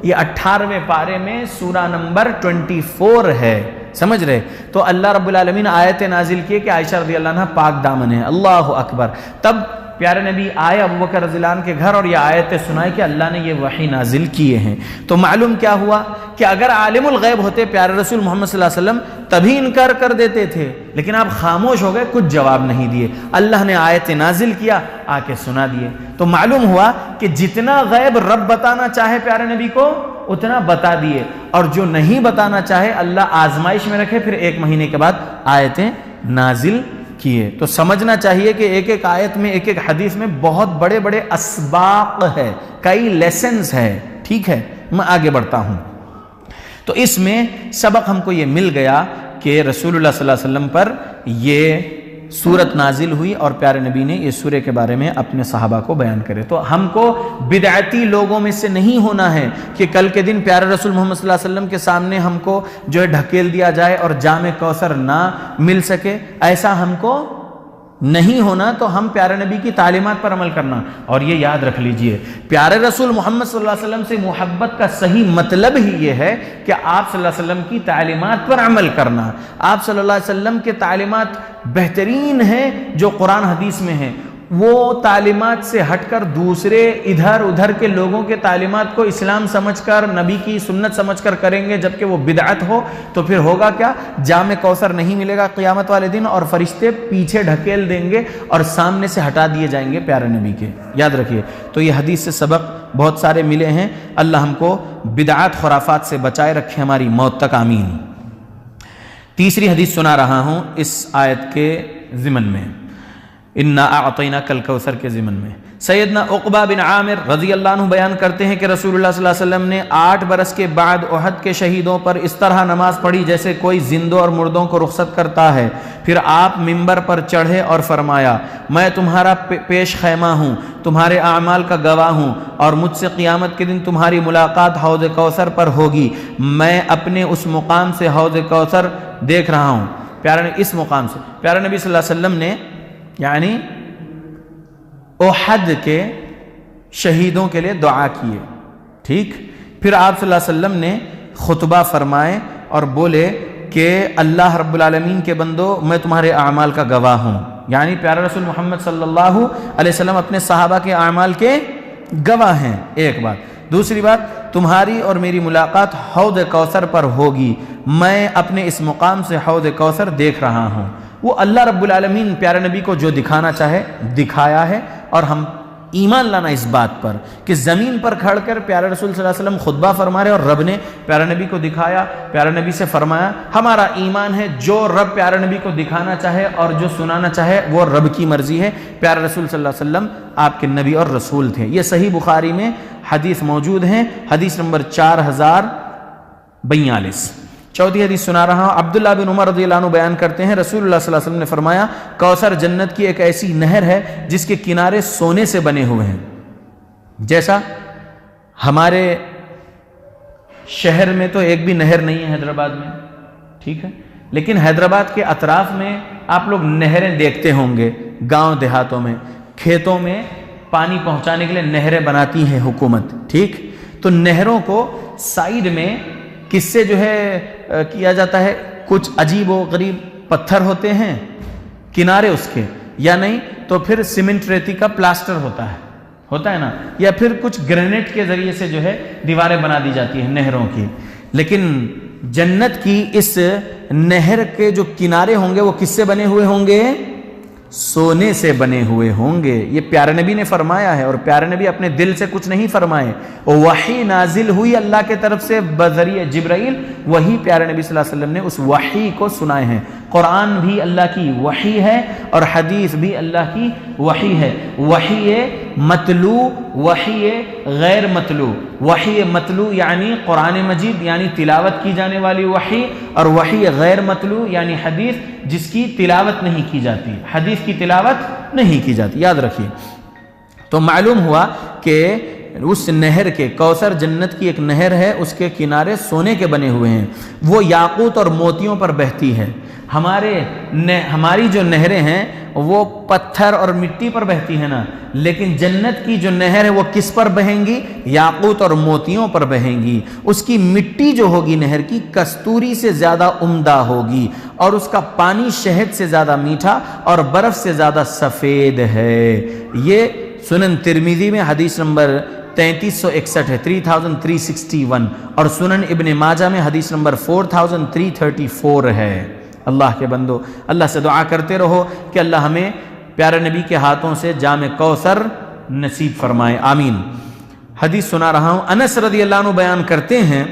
یہ 18ویں پارے میں سورہ نمبر 24 ہے، سمجھ رہے؟ تو اللہ رب العالمین آیت نازل کیے کہ عائشہ رضی اللہ عنہ پاک دامن ہے، اللہ اکبر۔ تب پیارے نبی آئے ابو بکر رضی اللہ عنہ کے گھر اور یہ آیتیں سنائے کہ اللہ نے یہ وحی نازل کیے ہیں۔ تو معلوم کیا ہوا کہ اگر عالم الغیب ہوتے پیارے رسول محمد صلی اللہ علیہ وسلم تبھی انکار کر دیتے تھے، لیکن آپ خاموش ہو گئے، کچھ جواب نہیں دیے۔ اللہ نے آیت نازل کیا، آ کے سنا دیے۔ تو معلوم ہوا کہ جتنا غیب رب بتانا چاہے پیارے نبی کو اتنا بتا دیے، اور جو نہیں بتانا چاہے اللہ آزمائش میں رکھے، پھر 1 مہینے کے بعد آیتیں نازل کیے۔ تو سمجھنا چاہیے کہ ایک ایک آیت میں، ایک ایک حدیث میں بہت بڑے بڑے اسباق ہے، کئی لیسنز ہے، ٹھیک ہے۔ میں آگے بڑھتا ہوں۔ تو اس میں سبق ہم کو یہ مل گیا کہ رسول اللہ صلی اللہ علیہ وسلم پر یہ سورت نازل ہوئی اور پیارے نبی نے اس سورے کے بارے میں اپنے صحابہ کو بیان کرے۔ تو ہم کو بدعتی لوگوں میں سے نہیں ہونا ہے کہ کل کے دن پیارے رسول محمد صلی اللہ علیہ وسلم کے سامنے ہم کو جو ہے ڈھکیل دیا جائے اور جام کوثر نہ مل سکے، ایسا ہم کو نہیں ہونا۔ تو ہم پیارے نبی کی تعلیمات پر عمل کرنا، اور یہ یاد رکھ لیجئے پیارے رسول محمد صلی اللہ علیہ وسلم سے محبت کا صحیح مطلب ہی یہ ہے کہ آپ صلی اللہ علیہ وسلم کی تعلیمات پر عمل کرنا۔ آپ صلی اللہ علیہ وسلم کے تعلیمات بہترین ہیں جو قرآن حدیث میں ہیں، وہ تعلیمات سے ہٹ کر دوسرے ادھر ادھر کے لوگوں کے تعلیمات کو اسلام سمجھ کر، نبی کی سنت سمجھ کر کریں گے جبکہ وہ بدعت ہو، تو پھر ہوگا کیا؟ جام کوثر نہیں ملے گا قیامت والے دن، اور فرشتے پیچھے ڈھکیل دیں گے اور سامنے سے ہٹا دیے جائیں گے پیارے نبی کے۔ یاد رکھیے۔ تو یہ حدیث سے سبق بہت سارے ملے ہیں۔ اللہ ہم کو بدعات خرافات سے بچائے رکھے ہماری موت تک، آمین۔ تیسری حدیث سنا رہا ہوں اس آیت کے ضمن میں، انا اعطیناک الکوثر کے ضمن میں۔ سیدنا عقبہ بن عامر رضی اللہ عنہ بیان کرتے ہیں کہ رسول اللہ صلی اللہ علیہ وسلم نے 8 برس کے بعد احد کے شہیدوں پر اس طرح نماز پڑھی جیسے کوئی زندوں اور مردوں کو رخصت کرتا ہے۔ پھر آپ ممبر پر چڑھے اور فرمایا، میں تمہارا پیش خیمہ ہوں، تمہارے اعمال کا گواہ ہوں، اور مجھ سے قیامت کے دن تمہاری ملاقات حوض کوثر پر ہوگی۔ میں اپنے اس مقام سے حوض کوثر دیکھ رہا ہوں۔ اس مقام سے پیارے نبی صلی اللہ علیہ وسلم نے یعنی احد کے شہیدوں کے لیے دعا کیے، ٹھیک۔ پھر آپ صلی اللہ علیہ وسلم نے خطبہ فرمائے اور بولے کہ اللہ رب العالمین کے بندو، میں تمہارے اعمال کا گواہ ہوں، یعنی پیارے رسول محمد صلی اللہ علیہ وسلم اپنے صحابہ کے اعمال کے گواہ ہیں، ایک بات۔ دوسری بات، تمہاری اور میری ملاقات حوض کوثر پر ہوگی، میں اپنے اس مقام سے حوض کوثر دیکھ رہا ہوں۔ وہ اللہ رب العالمین پیارے نبی کو جو دکھانا چاہے دکھایا ہے، اور ہم ایمان لانا اس بات پر کہ زمین پر کھڑ کر پیارے رسول صلی اللہ علیہ وسلم خطبہ فرما رہے اور رب نے پیارے نبی کو دکھایا، پیارے نبی سے فرمایا۔ ہمارا ایمان ہے جو رب پیارے نبی کو دکھانا چاہے اور جو سنانا چاہے وہ رب کی مرضی ہے۔ پیارے رسول صلی اللہ علیہ وسلم آپ کے نبی اور رسول تھے۔ یہ صحیح بخاری میں حدیث موجود ہیں، حدیث نمبر 4042۔ چوتھی حدیث سنا رہا ہوں۔ عبداللہ بن عمر رضی اللہ عنہ بیان کرتے ہیں رسول اللہ صلی اللہ علیہ وسلم نے فرمایا، کوثر جنت کی ایک ایسی نہر ہے جس کے کنارے سونے سے بنے ہوئے ہیں۔ جیسا ہمارے شہر میں تو ایک بھی نہر نہیں ہے حیدرآباد میں، ٹھیک ہے، لیکن حیدرآباد کے اطراف میں آپ لوگ نہریں دیکھتے ہوں گے، گاؤں دیہاتوں میں، کھیتوں میں پانی پہنچانے کے لیے نہریں بناتی ہے حکومت، ٹھیک۔ تو نہروں کو سائیڈ میں کس سے جو ہے کیا جاتا ہے، کچھ عجیب و غریب پتھر ہوتے ہیں کنارے اس کے، یا نہیں تو پھر سیمنٹ ریتی کا پلاسٹر ہوتا ہے نا، یا پھر کچھ گرینیٹ کے ذریعے سے جو ہے دیواریں بنا دی جاتی ہیں نہروں کی۔ لیکن جنت کی اس نہر کے جو کنارے ہوں گے وہ کس سے بنے ہوئے ہوں گے؟ سونے سے بنے ہوئے ہوں گے۔ یہ پیارے نبی نے فرمایا ہے، اور پیارے نبی اپنے دل سے کچھ نہیں فرمائے، وحی نازل ہوئی اللہ کے طرف سے بذریعہ جبرائیل، وہی پیارے نبی صلی اللہ علیہ وسلم نے اس وحی کو سنائے ہیں۔ قرآن بھی اللہ کی وحی ہے اور حدیث بھی اللہ کی وحی ہے۔ وحی متلو، وحی غیر متلو۔ وحی متلو یعنی قرآن مجید یعنی تلاوت کی جانے والی وحی، اور وحی غیر متلو یعنی حدیث جس کی تلاوت نہیں کی جاتی، حدیث کی تلاوت نہیں کی جاتی، یاد رکھیے۔ تو معلوم ہوا کہ اس نہر کے، کوثر جنت کی ایک نہر ہے، اس کے کنارے سونے کے بنے ہوئے ہیں، وہ یاقوت اور موتیوں پر بہتی ہے۔ ہماری جو نہریں ہیں وہ پتھر اور مٹی پر بہتی ہیں نا، لیکن جنت کی جو نہر ہے وہ کس پر بہیں گی؟ یاقوت اور موتیوں پر بہیں گی۔ اس کی مٹی جو ہوگی نہر کی کستوری سے زیادہ عمدہ ہوگی، اور اس کا پانی شہد سے زیادہ میٹھا اور برف سے زیادہ سفید ہے۔ یہ سنن ترمذی میں حدیث نمبر 3361 ہے، 3361، اور سنن ابن ماجہ میں حدیث نمبر 4334 ہے۔ اللہ کے بندو، اللہ سے دعا کرتے رہو کہ اللہ ہمیں پیارے نبی کے ہاتھوں سے جام کوثر نصیب فرمائے، آمین۔ حدیث سنا رہا ہوں، انس رضی اللہ عنہ بیان کرتے ہیں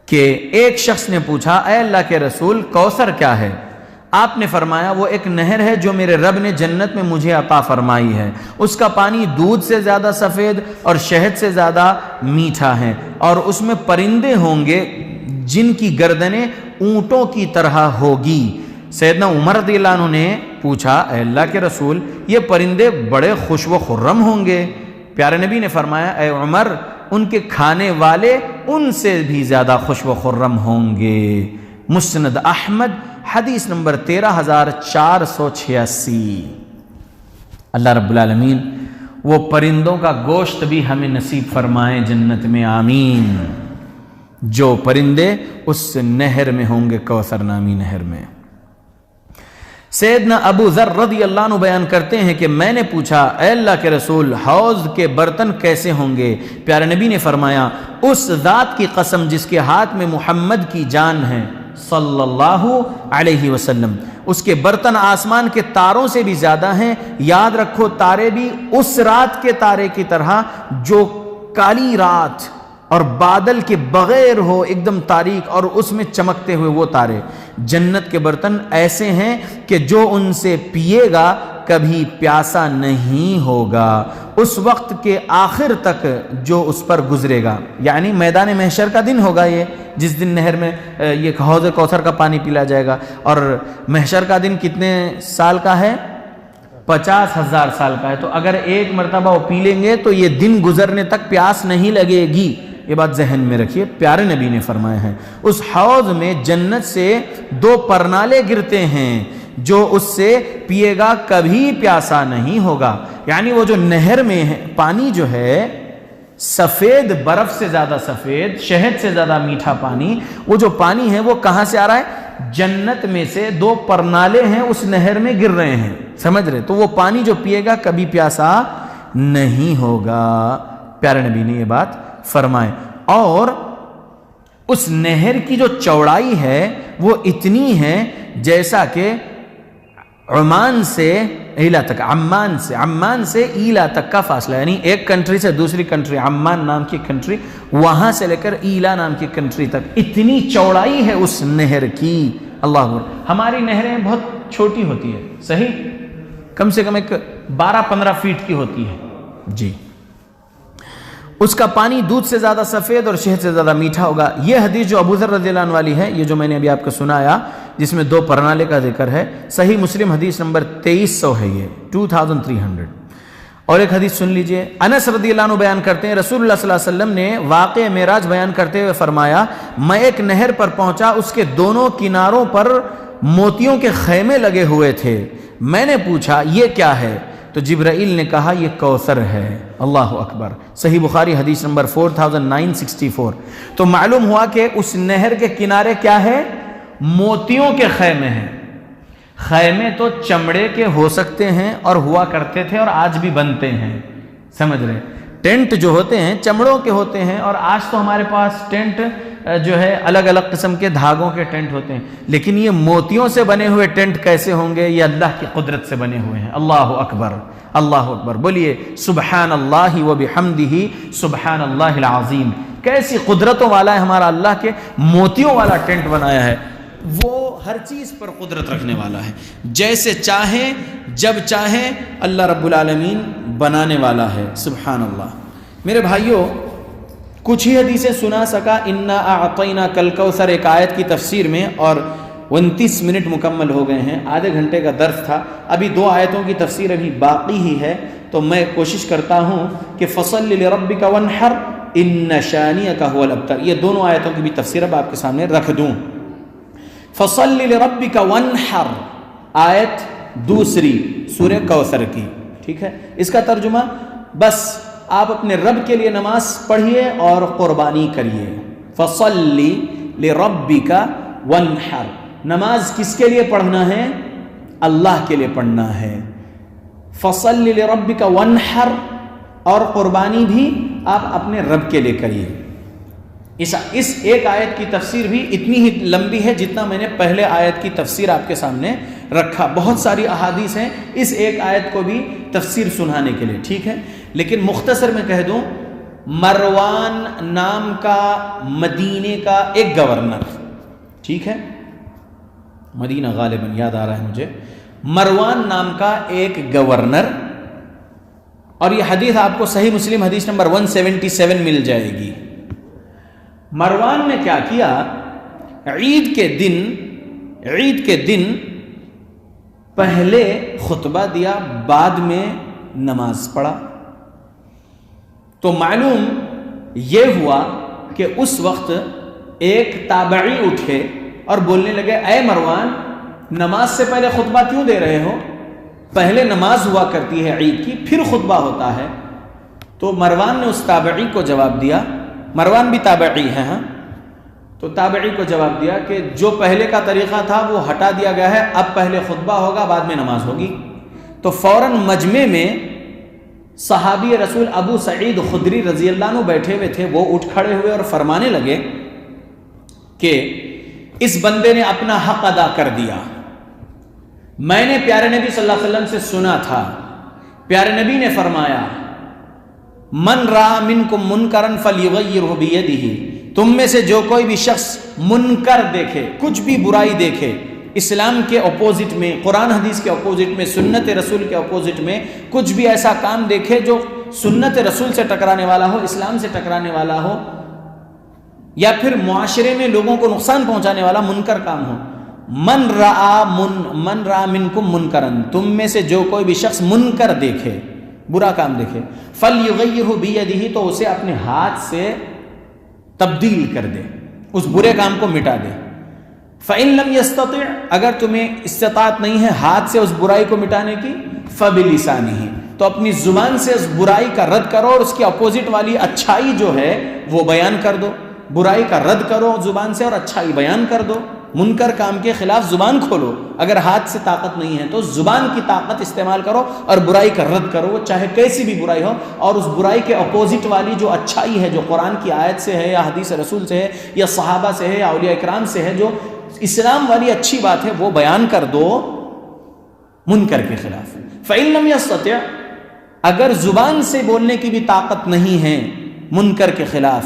کہ ایک شخص نے پوچھا، اے اللہ کے رسول، کوثر کیا ہے؟ آپ نے فرمایا وہ ایک نہر ہے جو میرے رب نے جنت میں مجھے عطا فرمائی ہے، اس کا پانی دودھ سے زیادہ سفید اور شہد سے زیادہ میٹھا ہے، اور اس میں پرندے ہوں گے جن کی گردنیں اونٹوں کی طرح ہوگی۔ سیدنا عمر رضی اللہ عنہ نے پوچھا، اے اللہ کے رسول، یہ پرندے بڑے خوش و خرم ہوں گے؟ پیارے نبی نے فرمایا، اے عمر، ان کے کھانے والے ان سے بھی زیادہ خوش و خرم ہوں گے۔ مسند احمد حدیث نمبر 13486۔ اللہ رب العالمین وہ پرندوں کا گوشت بھی ہمیں نصیب فرمائے جنت میں، آمین، جو پرندے اس نہر میں ہوں گے، کوثر نامی نہر میں۔ سیدنا ابو ذر رضی اللہ عنہ بیان کرتے ہیں کہ میں نے پوچھا، اے اللہ کے رسول، حوض کے برتن کیسے ہوں گے؟ پیارے نبی نے فرمایا، اس ذات کی قسم جس کے ہاتھ میں محمد کی جان ہے صلی اللہ علیہ وسلم، اس کے برتن آسمان کے تاروں سے بھی زیادہ ہیں۔ یاد رکھو، تارے بھی اس رات کے تارے کی طرح جو کالی رات اور بادل کے بغیر ہو، ایک دم تاریک، اور اس میں چمکتے ہوئے وہ تارے۔ جنت کے برتن ایسے ہیں کہ جو ان سے پیے گا کبھی پیاسا نہیں ہوگا، اس وقت کے آخر تک جو اس پر گزرے گا، یعنی میدان محشر کا دن ہوگا یہ، جس دن نہر میں یہ حوض کوثر کا پانی پلا جائے گا۔ اور محشر کا دن کتنے سال کا ہے؟ 50,000 سال کا ہے۔ تو اگر ایک مرتبہ وہ پی لیں گے تو یہ دن گزرنے تک پیاس نہیں لگے گی، یہ بات ذہن میں رکھیے، پیارے نبی نے فرمایا ہے۔ اس حوض میں جنت سے 2 پرنالے گرتے ہیں، جو اس سے پیے گا کبھی پیاسا نہیں ہوگا۔ یعنی وہ جو نہر میں ہے پانی جو ہے سفید، برف سے زیادہ سفید، شہد سے زیادہ میٹھا پانی، وہ جو پانی ہے وہ کہاں سے آ رہا ہے؟ جنت میں سے 2 پرنالے ہیں اس نہر میں گر رہے ہیں، سمجھ رہے؟ تو وہ پانی جو پیے گا کبھی پیاسا نہیں ہوگا، پیارے نبی نے یہ بات فرمائے۔ اور اس نہر کی جو چوڑائی ہے وہ اتنی ہے جیسا کہ عمان سے ایلا تک، عمان سے ایلا تک کا فاصلہ، یعنی ایک کنٹری سے دوسری کنٹری، عمان نام کی کنٹری، وہاں سے لے کر ایلا نام کی کنٹری تک اتنی چوڑائی ہے اس نہر کی۔ اللہ اکبر۔ ہماری نہریں بہت چھوٹی ہوتی ہے، صحیح، کم سے کم ایک 12-15 فیٹ کی ہوتی ہے جی۔ اس کا پانی دودھ سے زیادہ سفید اور شہد سے زیادہ میٹھا ہوگا۔ یہ حدیث جو ابو ذر رضی اللہ عنہ والی ہے، یہ جو میں نے ابھی آپ کو سنایا، جس میں 2 پرنالے کا ذکر ہے، صحیح مسلم حدیث نمبر 2300 ہے، یہ 2300۔ اور ایک حدیث سن لیجئے، انس رضی اللہ عنہ بیان کرتے ہیں، رسول اللہ صلی اللہ علیہ وسلم نے واقعہ معراج بیان کرتے ہوئے فرمایا، میں ایک نہر پر پہنچا، اس کے دونوں کناروں پر موتیوں کے خیمے لگے ہوئے تھے۔ میں نے پوچھا یہ کیا ہے؟ تو جبرائیل نے کہا یہ کوثر ہے۔ اللہ اکبر۔ صحیح بخاری حدیث نمبر 4964۔ تو معلوم ہوا کہ اس نہر کے کنارے کیا ہے؟ موتیوں کے خیمے ہیں۔ خیمے تو چمڑے کے ہو سکتے ہیں اور ہوا کرتے تھے اور آج بھی بنتے ہیں، سمجھ رہے؟ ٹینٹ جو ہوتے ہیں چمڑوں کے ہوتے ہیں، اور آج تو ہمارے پاس ٹینٹ جو ہے الگ الگ قسم کے دھاگوں کے ٹینٹ ہوتے ہیں، لیکن یہ موتیوں سے بنے ہوئے ٹینٹ کیسے ہوں گے؟ یہ اللہ کی قدرت سے بنے ہوئے ہیں۔ اللہ اکبر، اللہ اکبر، بولیے سبحان اللہ و بحمدہ سبحان اللہ العظیم۔ کیسی قدرتوں والا ہے ہمارا اللہ، کے موتیوں والا ٹینٹ بنایا ہے۔ وہ ہر چیز پر قدرت رکھنے والا ہے، جیسے چاہے جب چاہے اللہ رب العالمین بنانے والا ہے، سبحان اللہ۔ میرے بھائیوں، کچھ ہی حدیثیں سنا سکا، انا اعطیناک الکوثر ایک آیت کی تفسیر میں، اور 29 منٹ مکمل ہو گئے ہیں، آدھے گھنٹے کا درس تھا، ابھی 2 آیتوں کی تفسیر ابھی باقی ہی ہے، تو میں کوشش کرتا ہوں کہ فصل لربک وانحر ان شانئک هو الابتر، یہ دونوں آیتوں کی بھی تفسیر اب آپ کے سامنے رکھ دوں۔ فصل لربک وانحر، آیت دوسری سورہ کوثر کی، ٹھیک ہے؟ اس کا ترجمہ بس آپ اپنے رب کے لیے نماز پڑھیے اور قربانی کریے. فصل لربک وانحر، نماز کس کے لیے پڑھنا ہے؟ اللہ کے لیے پڑھنا ہے. فصل لربک وانحر، اور قربانی بھی آپ اپنے رب کے لیے کریے. اس ایک آیت کی تفسیر بھی اتنی ہی لمبی ہے جتنا میں نے پہلے آیت کی تفسیر آپ کے سامنے رکھا. بہت ساری احادیث ہیں اس ایک آیت کو بھی تفسیر سنانے کے لیے، ٹھیک ہے؟ لیکن مختصر میں کہہ دوں، مروان نام کا مدینے کا ایک گورنر، ٹھیک ہے؟ مدینہ غالباً یاد آ رہا ہے مجھے، مروان نام کا ایک گورنر، اور یہ حدیث آپ کو صحیح مسلم حدیث نمبر 177 مل جائے گی. مروان نے کیا کیا؟ عید کے دن پہلے خطبہ دیا، بعد میں نماز پڑھا. تو معلوم یہ ہوا کہ اس وقت ایک تابعی اٹھے اور بولنے لگے، اے مروان، نماز سے پہلے خطبہ کیوں دے رہے ہو؟ پہلے نماز ہوا کرتی ہے عید کی، پھر خطبہ ہوتا ہے. تو مروان نے اس تابعی کو جواب دیا، مروان بھی تابعی ہے، ہاں، تو تابعی کو جواب دیا کہ جو پہلے کا طریقہ تھا وہ ہٹا دیا گیا ہے، اب پہلے خطبہ ہوگا بعد میں نماز ہوگی. تو فوراً مجمع میں صحابی رسول ابو سعید خدری رضی اللہ عنہ بیٹھے ہوئے تھے، وہ اٹھ کھڑے ہوئے اور فرمانے لگے کہ اس بندے نے اپنا حق ادا کر دیا. میں نے پیارے نبی صلی اللہ علیہ وسلم سے سنا تھا، پیارے نبی نے فرمایا، من رأى منکم منکرا فلیغیرہ بیدہ، تم میں سے جو کوئی بھی شخص منکر دیکھے، کچھ بھی برائی دیکھے، اسلام کے اپوزٹ میں، قرآن حدیث کے اپوزٹ میں، سنت رسول کے اپوزٹ میں کچھ بھی ایسا کام دیکھے جو سنت رسول سے ٹکرانے والا ہو، اسلام سے ٹکرانے والا ہو، یا پھر معاشرے میں لوگوں کو نقصان پہنچانے والا منکر کام ہو. من رأى منکم منکرا، تم میں سے جو کوئی بھی شخص منکر دیکھے، برا کام دیکھے، فلیغیرہ بیدہ، تو اسے اپنے ہاتھ سے تبدیل کر دے، اس برے کام کو مٹا دے. فَإِن لَمْ يَسْتَطِعْ، اگر تمہیں استطاعت نہیں ہے ہاتھ سے اس برائی کو مٹانے کی، فَبِلِسَانِهِ، تو اپنی زبان سے اس برائی کا رد کرو اور اس کی اپوزٹ والی اچھائی جو ہے وہ بیان کر دو. برائی کا رد کرو زبان سے اور اچھائی بیان کر دو. منکر کام کے خلاف زبان کھولو. اگر ہاتھ سے طاقت نہیں ہے تو زبان کی طاقت استعمال کرو اور برائی کا رد کرو، وہ چاہے کیسی بھی برائی ہو. اور اس برائی کے اپوزٹ والی جو اچھائی ہے، جو قرآن کی آیت سے ہے یا حدیث رسول سے ہے یا صحابہ سے ہے یا اولیاء اکرام سے ہے، جو اسلام والی اچھی بات ہے، وہ بیان کر دو منکر کے خلاف. فَإِن لَمْ يَسْتَطِعْ، اگر زبان سے بولنے کی بھی طاقت نہیں ہے منکر کے خلاف،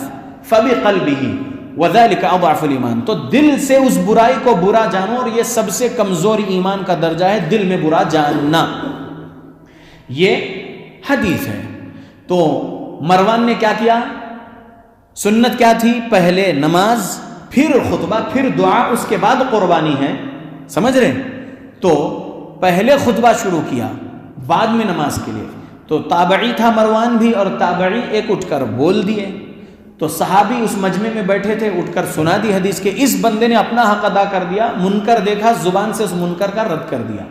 فَبِقَلْبِهِ وَذَلِكَ أَضْعَفُ الْإِيمَانِ، تو دل سے اس برائی کو برا جانو، اور یہ سب سے کمزور ایمان کا درجہ ہے، دل میں برا جاننا. یہ حدیث ہے. تو مروان نے کیا کیا؟ سنت کیا تھی؟ پہلے نماز، پھر خطبہ، پھر دعا، اس کے بعد قربانی ہے. سمجھ رہے؟ تو پہلے خطبہ شروع کیا، بعد میں نماز کے لیے. تو تابعی تھا مروان بھی، اور تابعی ایک اٹھ کر بول دیے. تو صحابی اس مجمع میں بیٹھے تھے، اٹھ کر سنا دی حدیث کہ اس بندے نے اپنا حق ادا کر دیا، منکر دیکھا، زبان سے اس منکر کا رد کر دیا.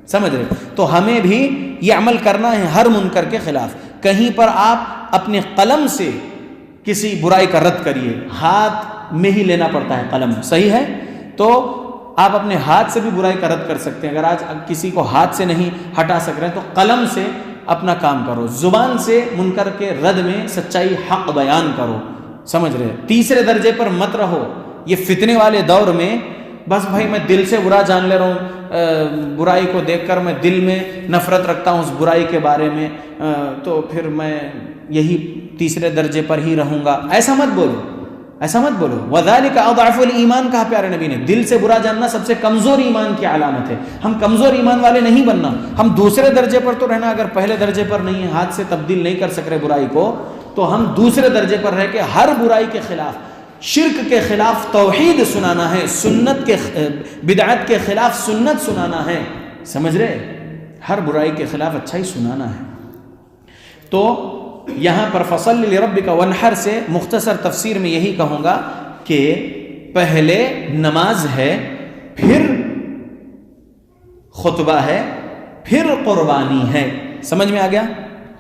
سمجھ رہے؟ تو ہمیں بھی یہ عمل کرنا ہے ہر منکر کے خلاف. کہیں پر آپ اپنے قلم سے کسی برائی کا رد کریے، ہاتھ میں ہی لینا پڑتا ہے قلم، صحیح ہے؟ تو آپ اپنے ہاتھ سے بھی برائی کا رد کر سکتے ہیں. اگر آج کسی کو ہاتھ سے نہیں ہٹا سک رہے تو قلم سے اپنا کام کرو. زبان سے منکر کے رد میں سچائی حق بیان کرو. سمجھ رہے؟ تیسرے درجے پر مت رہو. یہ فتنے والے دور میں بس بھائی میں دل سے برا جان لے رہا ہوں، برائی کو دیکھ کر میں دل میں نفرت رکھتا ہوں اس برائی کے بارے میں، تو پھر میں یہی تیسرے درجے پر ہی رہوں گا. ایسا مت بولو، ایسا مت بولو. وَذَلِكَ أَضْعَفُ الْإِيمَانِ کہا پیارے نبی نے. دل سے برا جاننا سب سے کمزور ایمان کی علامت ہے. ہم کمزور ایمان والے نہیں بننا، ہم دوسرے درجے پر تو رہنا. اگر پہلے درجے پر نہیں ہے، ہاتھ سے تبدیل نہیں کر سک رہے برائی کو، تو ہم دوسرے درجے پر رہ کے ہر برائی کے خلاف، شرک کے خلاف توحید سنانا ہے، سنت کے بدعت کے خلاف سنت سنانا ہے. سمجھ رہے؟ ہر برائی کے خلاف اچھائی سنانا ہے. تو یہاں پر فصل لربک وانحر سے مختصر تفسیر میں یہی کہوں گا کہ پہلے نماز ہے، پھر خطبہ ہے، پھر قربانی ہے۔ سمجھ میں آ گیا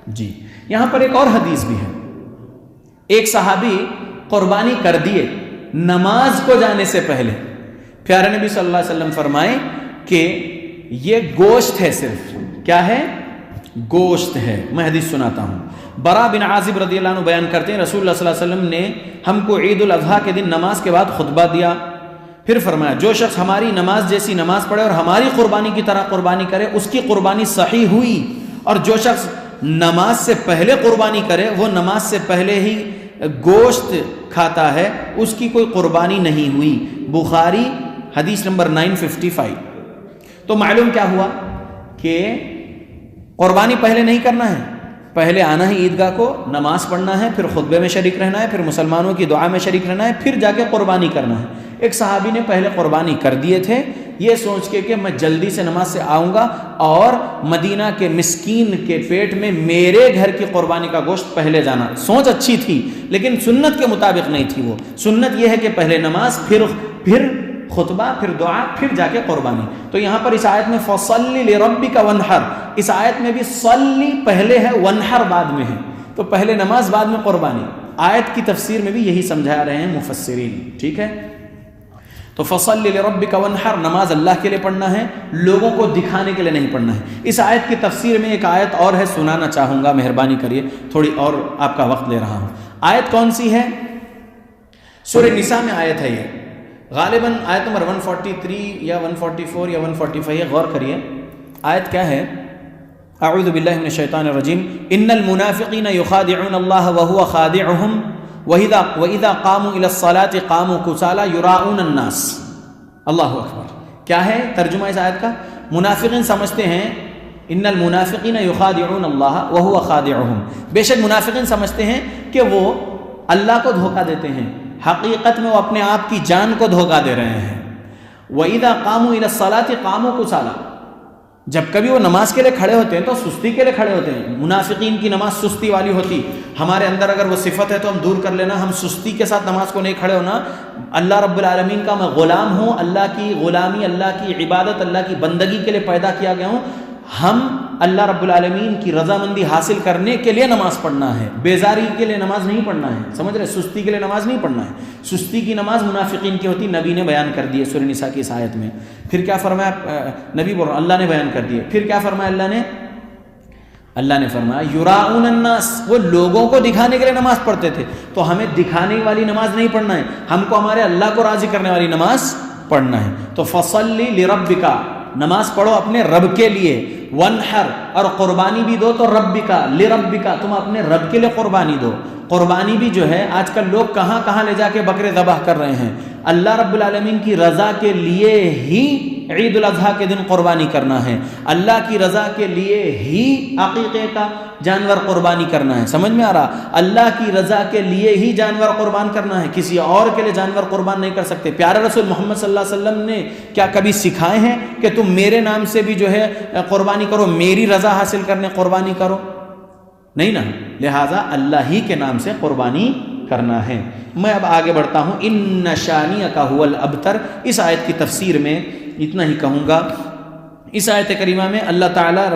جی؟ یہاں پر ایک اور حدیث بھی ہے، ایک صحابی قربانی کر دیے نماز کو جانے سے پہلے، پیارے نبی صلی اللہ علیہ وسلم فرمائے کہ یہ گوشت ہے، صرف کیا ہے؟ گوشت ہے۔ میں حدیث سناتا ہوں، برا بن عازب رضی اللہ عنہ بیان کرتے ہیں رسول اللہ صلی اللہ علیہ وسلم نے ہم کو عید الاضحیٰ کے دن نماز کے بعد خطبہ دیا، پھر فرمایا جو شخص ہماری نماز جیسی نماز پڑھے اور ہماری قربانی کی طرح قربانی کرے اس کی قربانی صحیح ہوئی، اور جو شخص نماز سے پہلے قربانی کرے وہ نماز سے پہلے ہی گوشت کھاتا ہے، اس کی کوئی قربانی نہیں ہوئی۔ بخاری حدیث نمبر 955۔ تو معلوم کیا ہوا کہ قربانی پہلے نہیں کرنا ہے، پہلے آنا ہے عیدگاہ کو، نماز پڑھنا ہے، پھر خطبے میں شریک رہنا ہے، پھر مسلمانوں کی دعا میں شریک رہنا ہے، پھر جا کے قربانی کرنا ہے۔ ایک صحابی نے پہلے قربانی کر دیے تھے یہ سوچ کے کہ میں جلدی سے نماز سے آؤں گا اور مدینہ کے مسکین کے پیٹ میں میرے گھر کی قربانی کا گوشت پہلے جانا۔ سوچ اچھی تھی لیکن سنت کے مطابق نہیں تھی۔ وہ سنت یہ ہے کہ پہلے نماز، پھر خطبہ، پھر دعا، پھر جا کے قربانی۔ تو یہاں پر اس آیت میں فَصَلِّ لِرَبِّكَ وَانْحَرْ، اس آیت میں بھی صلی پہلے ہے، وانحر بعد میں ہے، تو پہلے نماز بعد میں قربانی۔ آیت کی تفسیر میں بھی یہی سمجھا رہے ہیں مفسرین، ٹھیک ہے؟ تو فَصَلِّ لِرَبِّكَ وَانْحَرْ، نماز اللہ کے لیے پڑھنا ہے، لوگوں کو دکھانے کے لیے نہیں پڑھنا ہے۔ اس آیت کی تفسیر میں ایک آیت اور ہے، سنانا چاہوں گا، مہربانی کریے، تھوڑی اور آپ کا وقت لے رہا ہوں۔ آیت کون سی ہے؟ سورہ نساء میں آیت ہے یہ، غالباً آیت نمبر 143 یا 144 یا 145 ہے، غور کریے آیت کیا ہے۔ اعوذ باللہ من الشیطان الرجیم، ان المنافقین یخادعون اللہ وهو خادعهم وَإِذَا قَامُوا إِلَى الصَّلَاةِ قَامُوا كُسَالَىٰ يُرَاءُونَ النَّاسِ۔ اللہ اکبر، کیا ہے ترجمہ اس آیت کا؟ منافقین سمجھتے ہیں ان المنافقین یخادعون اللہ وهو خادعهم، بے شک منافقین سمجھتے ہیں کہ وہ اللہ کو دھوکہ دیتے ہیں، حقیقت میں وہ اپنے آپ کی جان کو دھوکہ دے رہے ہیں۔ وَإِذَا قَامُوا إِلَى الصَّلَاةِ قَامُوا كُسَالَىٰ، جب کبھی وہ نماز کے لیے کھڑے ہوتے ہیں تو سستی کے لیے کھڑے ہوتے ہیں۔ منافقین کی نماز سستی والی ہوتی، ہمارے اندر اگر وہ صفت ہے تو ہم دور کر لینا، ہم سستی کے ساتھ نماز کو نہیں کھڑے ہونا۔ اللہ رب العالمین کا میں غلام ہوں، اللہ کی غلامی، اللہ کی عبادت، اللہ کی بندگی کے لیے پیدا کیا گیا ہوں۔ ہم اللہ رب العالمین کی رضامندی حاصل کرنے کے لیے نماز پڑھنا ہے، بیزاری کے لیے نماز نہیں پڑھنا ہے، سمجھ رہے؟ سستی کے لیے نماز نہیں پڑھنا ہے۔ سستی کی نماز منافقین کی ہوتی، نبی نے بیان کر دی ہے سورہ نساء کی اس آیت میں۔ پھر کیا فرمایا نبی بول رہا، اللہ نے بیان کر دی ہے، پھر کیا فرمایا اللہ نے فرمایا یراؤن الناس، وہ لوگوں کو دکھانے کے لیے نماز پڑھتے تھے، تو ہمیں دکھانے والی نماز نہیں پڑھنا ہے، ہم کو ہمارے اللہ کو راضی کرنے والی نماز پڑھنا ہے۔ تو فصلی لربک، نماز پڑھو اپنے رب کے لیے، وانحر، اور قربانی بھی دو تو ربکا، لربکا، تم اپنے رب کے لیے قربانی دو۔ قربانی بھی جو ہے آج کل لوگ کہاں کہاں لے جا کے بکرے ذبح کر رہے ہیں، اللہ رب العالمین کی رضا کے لیے ہی عید الاضحیٰ کے دن قربانی کرنا ہے، اللہ کی رضا کے لیے ہی عقیقے کا جانور قربانی کرنا ہے۔ سمجھ میں آ رہا؟ اللہ کی رضا کے لیے ہی جانور قربان کرنا ہے، کسی اور کے لیے جانور قربان نہیں کر سکتے۔ پیارے رسول محمد صلی اللہ علیہ وسلم نے کیا کبھی سکھائے ہیں کہ تم میرے نام سے بھی جو ہے قربانی کرو، میری رضا حاصل کرنے قربانی کرو؟ نہیں نا، لہٰذا اللہ ہی کے نام سے قربانی کرنا ہے۔ میں اب آگے بڑھتا ہوں، ان شانئک ھو الابتر، اس آیت کی تفسیر میں اتنا ہی کہوں گا۔ اس آیت کریمہ میں اللہ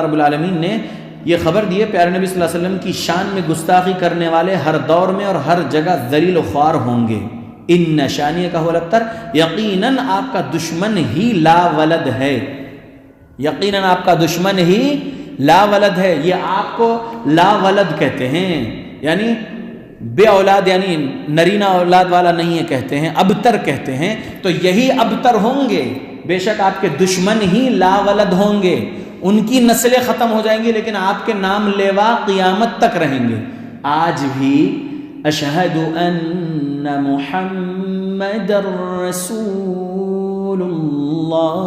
رب العالمین نے یہ خبر دی ہے پیارے نبی صلی اللہ علیہ وسلم کی شان میں گستاخی کرنے والے ہر دور میں اور ہر جگہ ذلیل و خوار ہوں گے۔ ان شانئک ھو الابتر، یقیناً آپ کا دشمن ہی لا ولد ہے، یقیناً آپ کا دشمن ہی لا ولد ہے۔ یہ آپ کو لا ولد کہتے ہیں، یعنی بے اولاد، یعنی نرینہ اولاد والا نہیں ہے کہتے ہیں، ابتر کہتے ہیں۔ تو یہی ابتر ہوں گے، بے شک آپ کے دشمن ہی لا ولد ہوں گے، ان کی نسلیں ختم ہو جائیں گی لیکن آپ کے نام لیوا قیامت تک رہیں گے۔ آج بھی اشہد ان محمد رسول اللہ،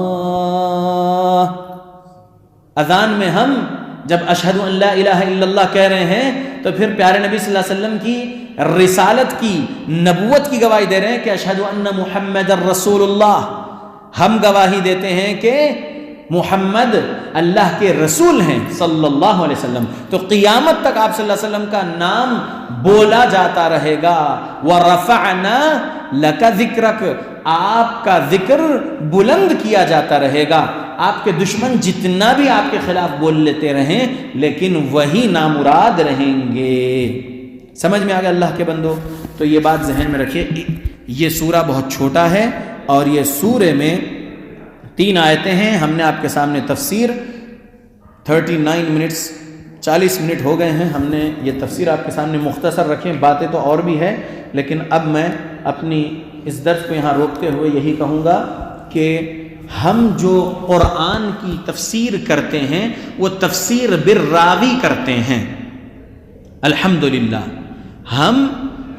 اذان میں ہم جب اشہد ان لا الہ الا اللہ کہہ رہے ہیں تو پھر پیارے نبی صلی اللہ علیہ وسلم کی رسالت کی، نبوت کی گواہی دے رہے ہیں کہ اشہد ان محمد رسول اللہ۔ ہم گواہی دیتے ہیں کہ محمد اللہ کے رسول ہیں صلی اللہ علیہ وسلم، تو قیامت تک آپ صلی اللہ علیہ وسلم کا نام بولا جاتا رہے گا۔ وَرَفَعْنَا لَكَ ذِكْرَكَ، آپ کا ذکر بلند کیا جاتا رہے گا۔ آپ کے دشمن جتنا بھی آپ کے خلاف بول لیتے رہیں لیکن وہی نامراد رہیں گے۔ سمجھ میں آ گیا اللہ کے بندو؟ تو یہ بات ذہن میں رکھیے، یہ سورہ بہت چھوٹا ہے اور یہ سورے میں 3 آیتیں ہیں۔ ہم نے آپ کے سامنے تفسیر 39 منٹس 40 منٹ ہو گئے ہیں، ہم نے یہ تفسیر آپ کے سامنے مختصر رکھیں، باتیں تو اور بھی ہے، لیکن اب میں اپنی اس درس کو یہاں روکتے ہوئے یہی کہوں گا کہ ہم جو قرآن کی تفسیر کرتے ہیں وہ تفسیر بالراوی کرتے ہیں۔ الحمدللہ ہم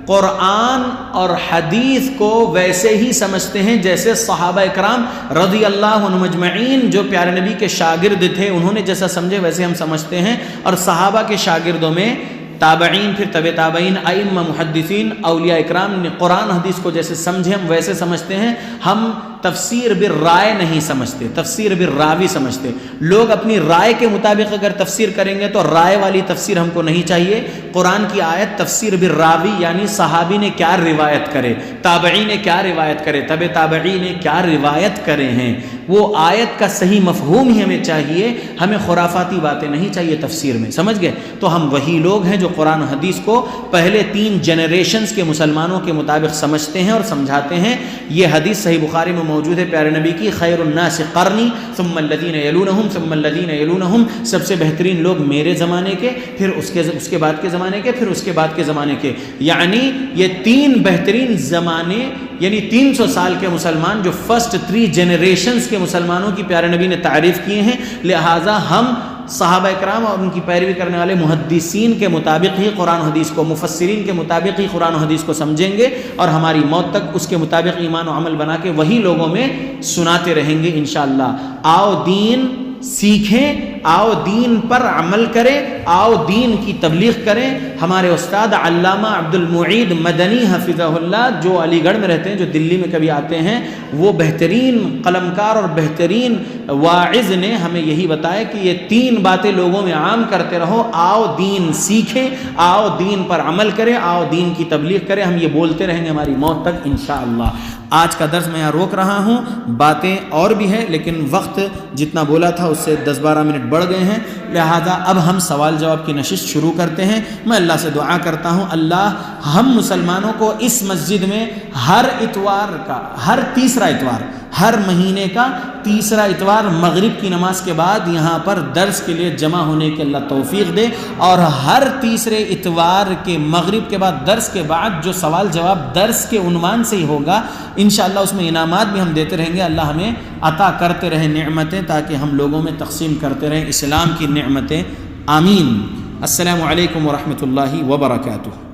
قرآن اور حدیث کو ویسے ہی سمجھتے ہیں جیسے صحابہ اکرام رضی اللہ عنہم اجمعین جو پیارے نبی کے شاگرد تھے انہوں نے جیسا سمجھے ویسے ہم سمجھتے ہیں، اور صحابہ کے شاگردوں میں تابعین، پھر طب تابعین، ائمہ محدثین، اولیاء اکرام نے قرآن حدیث کو جیسے سمجھے ہم ویسے سمجھتے ہیں۔ ہم تفسیر بالرائے نہیں سمجھتے، تفسیر بالراوی سمجھتے۔ لوگ اپنی رائے کے مطابق اگر تفسیر کریں گے تو رائے والی تفسیر ہم کو نہیں چاہیے۔ قرآن کی آیت تفسیر بالراوی یعنی صحابی نے کیا روایت کرے، تابعی نے کیا روایت کرے، طب تابعی نے کیا روایت کرے ہیں، وہ آیت کا صحیح مفہوم ہی ہمیں چاہیے، ہمیں خرافاتی باتیں نہیں چاہیے تفسیر میں، سمجھ گئے؟ تو ہم وہی لوگ ہیں جو قرآن حدیث کو پہلے 3 جنریشنز کے مسلمانوں کے مطابق سمجھتے ہیں اور سمجھاتے ہیں۔ یہ حدیث صحیح بخاری میں موجود ہے پیارے نبی کی، خیر الناس قرنی ثم الذین یلونہم ثم الذین یلونہم، سب سے بہترین لوگ میرے زمانے کے، پھر اس کے بعد کے زمانے کے، پھر اس کے بعد کے زمانے کے، یعنی یہ 3 بہترین زمانے، یعنی 300 سال کے مسلمان جو فرسٹ 3 جنریشنز کے مسلمانوں کی پیارے نبی نے تعریف کیے ہیں، لہٰذا ہم صحابہ اکرام اور ان کی پیروی کرنے والے محدثین کے مطابق ہی قرآن حدیث کو، مفسرین کے مطابق ہی قرآن حدیث کو سمجھیں گے، اور ہماری موت تک اس کے مطابق ایمان و عمل بنا کے وہی لوگوں میں سناتے رہیں گے انشاءاللہ۔ آؤ دین سیکھیں، آؤ دین پر عمل کریں، آؤ دین کی تبلیغ کریں۔ ہمارے استاد علامہ عبد المعید مدنی حفظہ اللہ جو علی گڑھ میں رہتے ہیں، جو دلی میں کبھی آتے ہیں، وہ بہترین قلمکار اور بہترین واعظ نے ہمیں یہی بتایا کہ یہ 3 باتیں لوگوں میں عام کرتے رہو، آؤ دین سیکھیں، آؤ دین پر عمل کریں، آؤ دین کی تبلیغ کریں۔ ہم یہ بولتے رہیں گے ہماری موت تک انشاءاللہ۔ آج کا درس میں یہاں روک رہا ہوں، باتیں اور بھی ہیں لیکن وقت جتنا بولا تھا اس سے 10-12 منٹ بڑھ گئے ہیں، لہذا اب ہم سوال جواب کی نشست شروع کرتے ہیں۔ میں اللہ سے دعا کرتا ہوں اللہ ہم مسلمانوں کو اس مسجد میں ہر اتوار کا، ہر تیسرا اتوار، ہر مہینے کا تیسرا اتوار مغرب کی نماز کے بعد یہاں پر درس کے لیے جمع ہونے کی اللہ توفیق دے، اور ہر تیسرے اتوار کے مغرب کے بعد درس کے بعد جو سوال جواب درس کے عنوان سے ہی ہوگا انشاءاللہ اس میں انعامات بھی ہم دیتے رہیں گے۔ اللہ ہمیں عطا کرتے رہے نعمتیں تاکہ ہم لوگوں میں تقسیم کرتے رہیں اسلام کی نعمتیں، آمین۔ السلام علیکم ورحمۃ اللہ وبرکاتہ۔